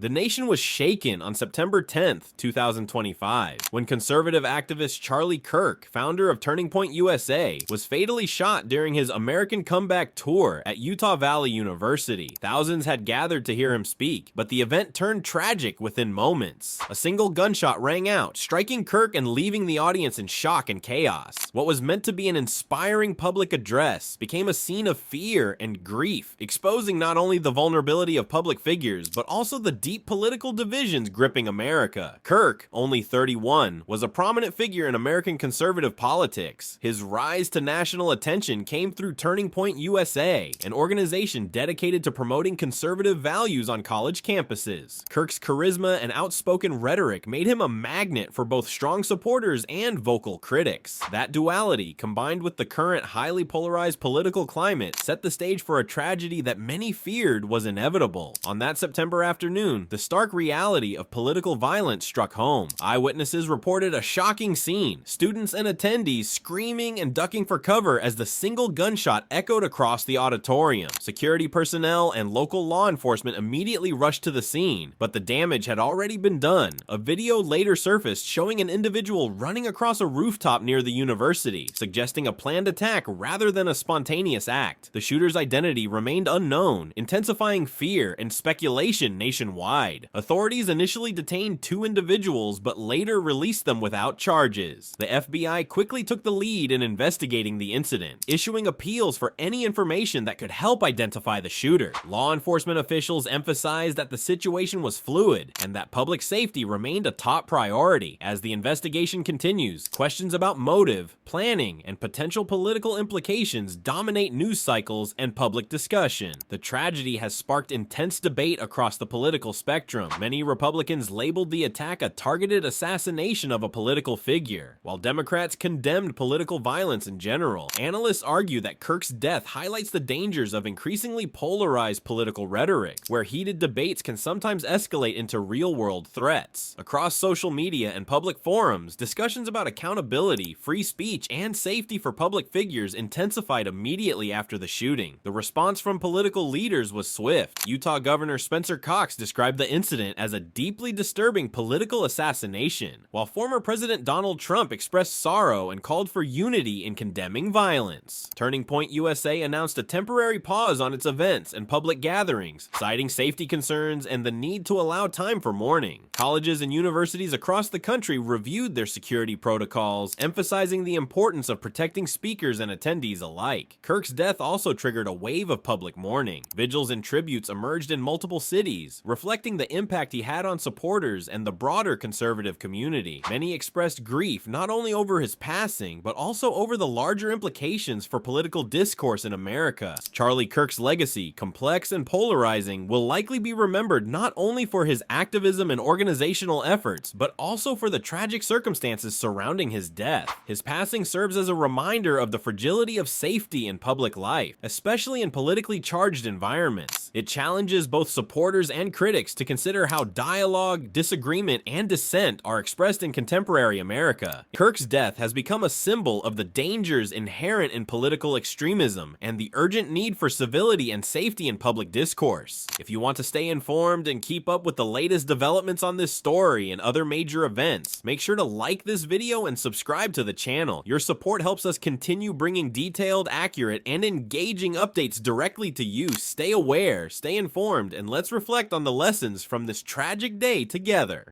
The nation was shaken on September 10th, 2025, when conservative activist Charlie Kirk, founder of Turning Point USA, was fatally shot during his American Comeback tour at Utah Valley University. Thousands had gathered to hear him speak, but the event turned tragic within moments. A single gunshot rang out, striking Kirk and leaving the audience in shock and chaos. What was meant to be an inspiring public address became a scene of fear and grief, exposing not only the vulnerability of public figures, but also the deep political divisions gripping America. Kirk, only 31, was a prominent figure in American conservative politics. His rise to national attention came through Turning Point USA, an organization dedicated to promoting conservative values on college campuses. Kirk's charisma and outspoken rhetoric made him a magnet for both strong supporters and vocal critics. That duality, combined with the current highly polarized political climate, set the stage for a tragedy that many feared was inevitable. On that September afternoon, the stark reality of political violence struck home. Eyewitnesses reported a shocking scene, students and attendees screaming and ducking for cover as the single gunshot echoed across the auditorium. Security personnel and local law enforcement immediately rushed to the scene, but the damage had already been done. A video later surfaced showing an individual running across a rooftop near the university, suggesting a planned attack rather than a spontaneous act. The shooter's identity remained unknown, intensifying fear and speculation nationwide. Authorities initially detained two individuals, but later released them without charges. The FBI quickly took the lead in investigating the incident, issuing appeals for any information that could help identify the shooter. Law enforcement officials emphasized that the situation was fluid and that public safety remained a top priority. As the investigation continues, questions about motive, planning, and potential political implications dominate news cycles and public discussion. The tragedy has sparked intense debate across the political spectrum. Many Republicans labeled the attack a targeted assassination of a political figure, while Democrats condemned political violence in general. Analysts argue that Kirk's death highlights the dangers of increasingly polarized political rhetoric, where heated debates can sometimes escalate into real-world threats. Across social media and public forums, discussions about accountability, free speech, and safety for public figures intensified immediately after the shooting. The response from political leaders was swift. Utah Governor Spencer Cox described the incident as a deeply disturbing political assassination, while former President Donald Trump expressed sorrow and called for unity in condemning violence. Turning Point USA announced a temporary pause on its events and public gatherings, citing safety concerns and the need to allow time for mourning. Colleges and universities across the country reviewed their security protocols, emphasizing the importance of protecting speakers and attendees alike. Kirk's death also triggered a wave of public mourning. Vigils and tributes emerged in multiple cities, reflecting the impact he had on supporters and the broader conservative community. Many expressed grief not only over his passing, but also over the larger implications for political discourse in America. Charlie Kirk's legacy, complex and polarizing, will likely be remembered not only for his activism and organizational efforts, but also for the tragic circumstances surrounding his death. His passing serves as a reminder of the fragility of safety in public life, especially in politically charged environments. It challenges both supporters and critics to consider how dialogue, disagreement, and dissent are expressed in contemporary America. Kirk's death has become a symbol of the dangers inherent in political extremism and the urgent need for civility and safety in public discourse. If you want to stay informed and keep up with the latest developments on this story and other major events, make sure to like this video and subscribe to the channel. Your support helps us continue bringing detailed, accurate, and engaging updates directly to you. Stay aware, stay informed, and let's reflect on the lessons from this tragic day together.